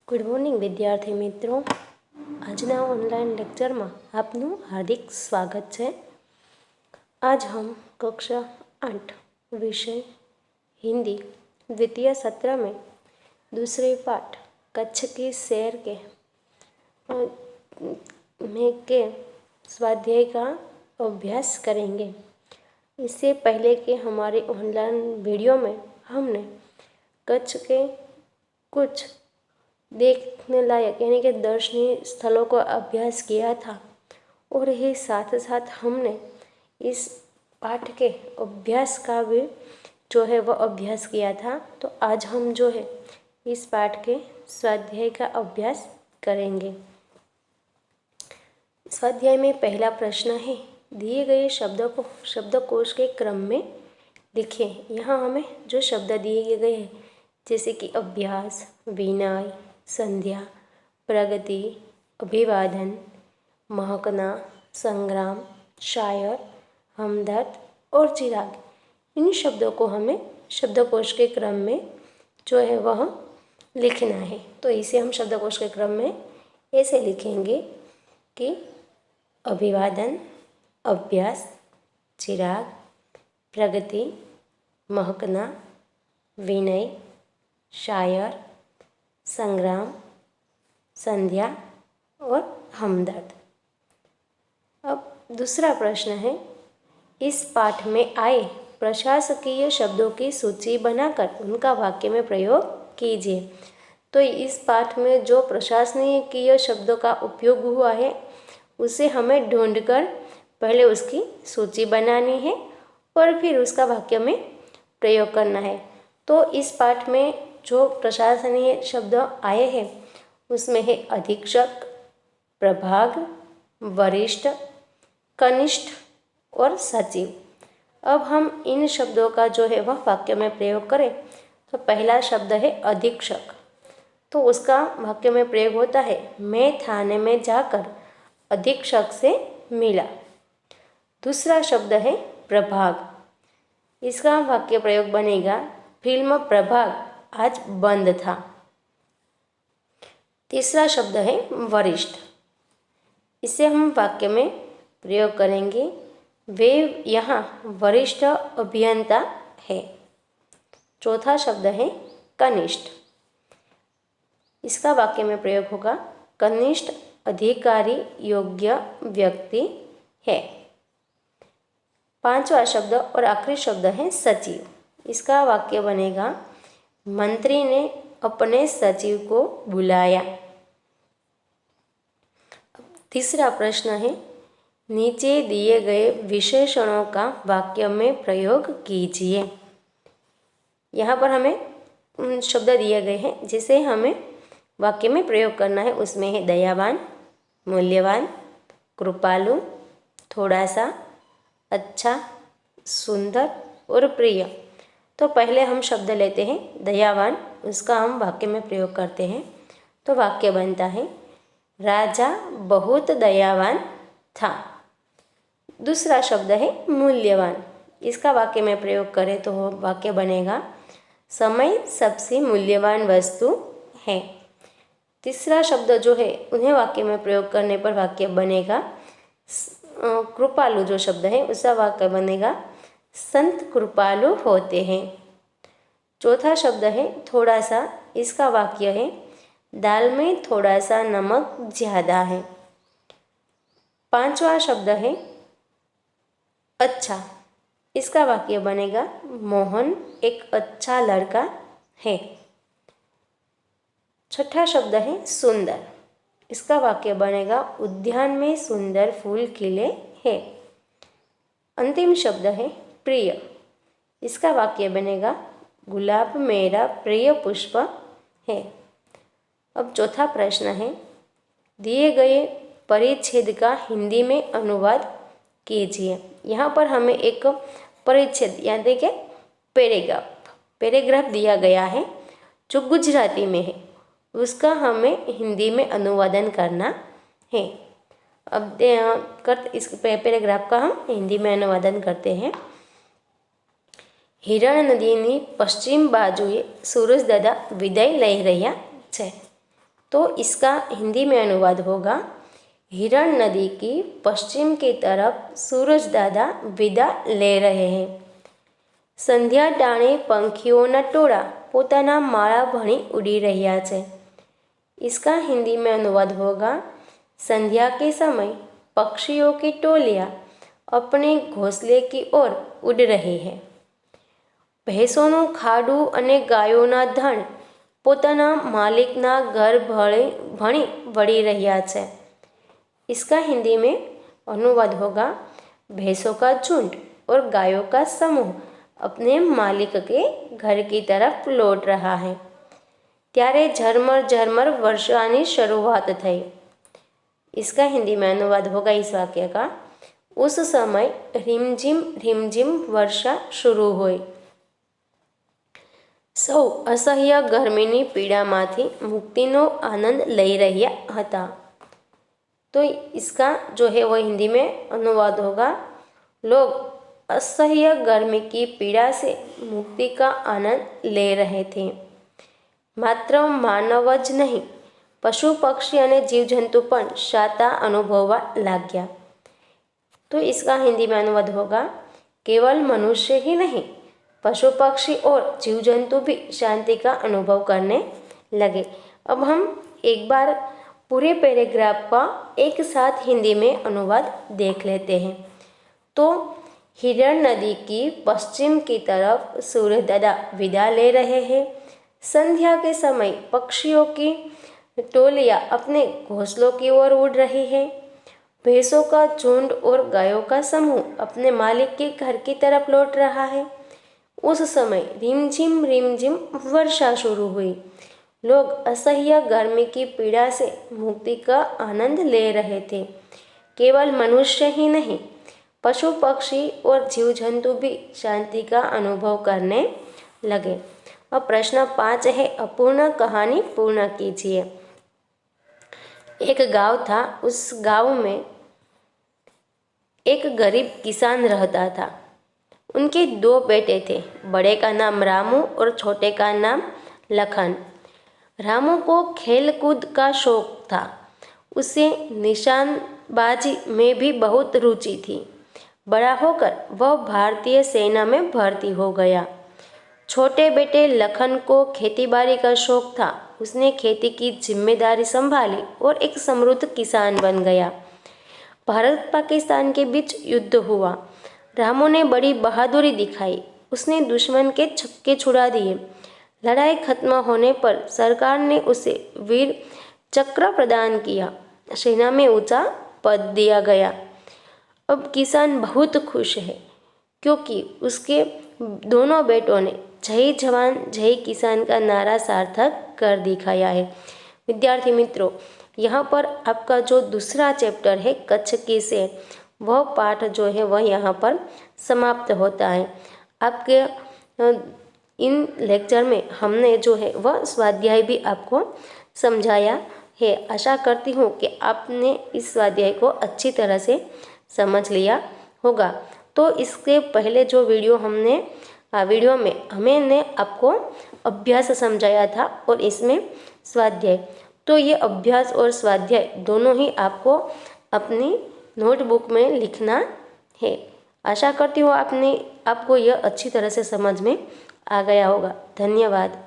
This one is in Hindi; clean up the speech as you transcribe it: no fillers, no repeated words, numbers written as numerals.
ગુડ મોર્નિંગ વિદ્યાર્થી મિત્રો, આજના ઓનલાइन लेक्चर में आपનું हार्दिक स्वागत है। आज हम कक्षा 8 विषय हिंदी द्वितीय सत्र में दूसरे पाठ कच्छ की सैर के स्वाध्याय का अभ्यास करेंगे। इससे पहले कि हमारे ऑनलाइन वीडियो में हमने कच्छ के कुछ देखने लायक यानी कि दर्शनीय स्थलों को अभ्यास किया था और ही साथ साथ हमने इस पाठ के अभ्यास का भी जो है वह अभ्यास किया था। तो आज हम जो है इस पाठ के स्वाध्याय का अभ्यास करेंगे। स्वाध्याय में पहला प्रश्न है, दिए गए शब्दों को शब्दकोश के क्रम में लिखें। यहाँ हमें जो शब्द दिए गए हैं जैसे कि अभ्यास, विनय, संध्या, प्रगति, अभिवादन, महकना, संग्राम, शायर, हमदर्द और चिराग, इन शब्दों को हमें शब्दकोश के क्रम में जो है वह लिखना है। तो इसे हम शब्दकोश के क्रम में ऐसे लिखेंगे कि अभिवादन, अभ्यास, चिराग, प्रगति, महकना, विनय, शायर, संग्राम, संध्या और हमदर्द। अब दूसरा प्रश्न है, इस पाठ में आए प्रशासकीय शब्दों की सूची बनाकर उनका वाक्य में प्रयोग कीजिए। तो इस पाठ में जो प्रशासकीय शब्दों का उपयोग हुआ है उसे हमें ढूंढकर पहले उसकी सूची बनानी है और फिर उसका वाक्य में प्रयोग करना है। तो इस पाठ में जो प्रशासनीय शब्द आए हैं उसमें है अधीक्षक, प्रभाग, वरिष्ठ, कनिष्ठ और सचिव। अब हम इन शब्दों का जो है वह वाक्य में प्रयोग करें तो पहला शब्द है अधीक्षक। तो उसका वाक्य में प्रयोग होता है, मैं थाने में जाकर अधीक्षक से मिला। दूसरा शब्द है प्रभाग। इसका वाक्य प्रयोग बनेगा, फिल्म प्रभाग आज बंद था। तीसरा शब्द है वरिष्ठ। इसे हम वाक्य में प्रयोग करेंगे, वे यहाँ वरिष्ठ अभियंता है। चौथा शब्द है कनिष्ठ। इसका वाक्य में प्रयोग होगा, कनिष्ठ अधिकारी योग्य व्यक्ति है। पांचवा शब्द और आखिरी शब्द है सचिव। इसका वाक्य बनेगा, मंत्री ने अपने सचिव को बुलाया। तीसरा प्रश्न है, नीचे दिए गए विशेषणों का वाक्य में प्रयोग कीजिए। यहाँ पर हमें शब्द दिए गए हैं जिसे हमें वाक्य में प्रयोग करना है। उसमें है दयावान, मूल्यवान, कृपालु, थोड़ा सा, अच्छा, सुंदर और प्रिय। तो पहले हम शब्द लेते हैं दयावान, उसका हम वाक्य में प्रयोग करते हैं। तो वाक्य बनता है, राजा बहुत दयावान था। दूसरा शब्द है मूल्यवान। इसका वाक्य में प्रयोग करें तो वाक्य बनेगा, समय सबसे मूल्यवान वस्तु है। तीसरा शब्द जो है उन्हें वाक्य में प्रयोग करने पर वाक्य बनेगा, कृपालु जो शब्द है उसका वाक्य बनेगा, संत कृपालु होते हैं। चौथा शब्द है थोड़ा सा। इसका वाक्य है, दाल में थोड़ा सा नमक ज़्यादा है। पांचवा शब्द है अच्छा। इसका वाक्य बनेगा, मोहन एक अच्छा लड़का है। छठा शब्द है सुंदर। इसका वाक्य बनेगा, उद्यान में सुंदर फूल खिले हैं। अंतिम शब्द है प्रिय। इसका वाक्य बनेगा, गुलाब मेरा प्रिय पुष्प है। अब चौथा प्रश्न है, दिए गए परिच्छेद का हिंदी में अनुवाद कीजिए। यहाँ पर हमें एक परिच्छेद यानी कि पैराग्राफ दिया गया है जो गुजराती में है, उसका हमें हिंदी में अनुवादन करना है। अब इस पैराग्राफ का हम हिंदी में अनुवादन करते हैं। हिरण नदीની પશ્ચિમ બાજુએ સૂરજદાદા વિદાય લઈ રહ્યા છે। तो इसका हिंदी में अनुवाद होगा, हिरण नदी की पश्चिम की तरफ सूरज दादा विदा ले रहे हैं। संध्या टाणे पंखीओना टोळा पोताना माळा भणी उड़ी રહ્યા છે। इसका हिंदी में अनुवाद होगा, संध्या के समय पक्षियों की टोलियाँ अपने घोंसले की ओर उड़ रही है। ભેંસોનું ખાડું અને ગાયોના ધણ પોતાના માલિકના ઘર ભણી વળી રહ્યા છે। इसका हिंदी में अनुवाद होगा, भैंसों का झुंड और गायों का समूह अपने मालिक के घर की तरफ लौट रहा है। ત્યારે झरमर झरमर वर्षाની શરૂઆત થઈ। इसका हिंदी में अनुवाद होगा इस वाक्य का, उस समय रिमझिम वर्षा शुरू हुई। સૌ અસહ્ય ગરમીની પીડામાંથી મુક્તિનો આનંદ લઈ રહ્યા હતા। तो इसका जो है वह हिंदी में अनुवाद होगा, लोग असह्य गर्मी की पीड़ा से मुक्ति का आनंद ले रहे थे। मात्र मानव ज नहीं, पशु पक्षी और जीव जंतु पण शांता अनुभववा लाग्या। तो इसका हिंदी में अनुवाद होगा, केवल मनुष्य ही नहीं, पशु पक्षी और जीव जंतु भी शांति का अनुभव करने लगे। अब हम एक बार पूरे पैराग्राफ का एक साथ हिंदी में अनुवाद देख लेते हैं। तो हिरण नदी की पश्चिम की तरफ सूर्य दादा विदा ले रहे हैं। संध्या के समय पक्षियों की टोलियाँ अपने घोंसलों की ओर उड़ रही है। भैंसों का झुंड और गायों का समूह अपने मालिक के घर की तरफ लौट रहा है। उस समय रिमझिम वर्षा शुरू हुई। लोग असह्य गर्मी की पीड़ा से मुक्ति का आनंद ले रहे थे। केवल मनुष्य ही नहीं, पशु पक्षी और जीव जंतु भी शांति का अनुभव करने लगे। अब प्रश्न 5 है, अपूर्ण कहानी पूर्ण कीजिए। एक गांव था, उस गांव में एक गरीब किसान रहता था। उनके 2 बेटे थे, बड़े का नाम रामू और छोटे का नाम लखन। रामू को खेल कूद का शौक था, उसे निशानबाजी में भी बहुत रुचि थी। बड़ा होकर वह भारतीय सेना में भर्ती हो गया। छोटे बेटे लखन को खेतीबाड़ी का शौक था, उसने खेती की जिम्मेदारी संभाली और एक समृद्ध किसान बन गया। भारत पाकिस्तान के बीच युद्ध हुआ। रामू ने बड़ी बहादुरी दिखाई, उसने दुश्मन के छक्के छुड़ा दिए। लड़ाई खत्म होने पर सरकार ने उसे वीर चक्र प्रदान किया, सेना में ऊंचा पद दिया गया। अब किसान बहुत खुश है क्योंकि उसके दोनों बेटों ने जय जवान जय किसान का नारा सार्थक कर दिखाया है। विद्यार्थी मित्रों, यहाँ पर आपका जो दूसरा चैप्टर है कच्छ की से, वह पाठ जो है वह यहाँ पर समाप्त होता है। आपके इन लेक्चर में हमने जो है वह स्वाध्याय भी आपको समझाया है। आशा करती हूँ कि आपने इस स्वाध्याय को अच्छी तरह से समझ लिया होगा। तो इसके पहले जो वीडियो में हमने आपको अभ्यास समझाया था और इसमें स्वाध्याय, तो ये अभ्यास और स्वाध्याय दोनों ही आपको अपनी नोटबुक में लिखना है। आशा करती हूँ आपको यह अच्छी तरह से समझ में आ गया होगा। धन्यवाद।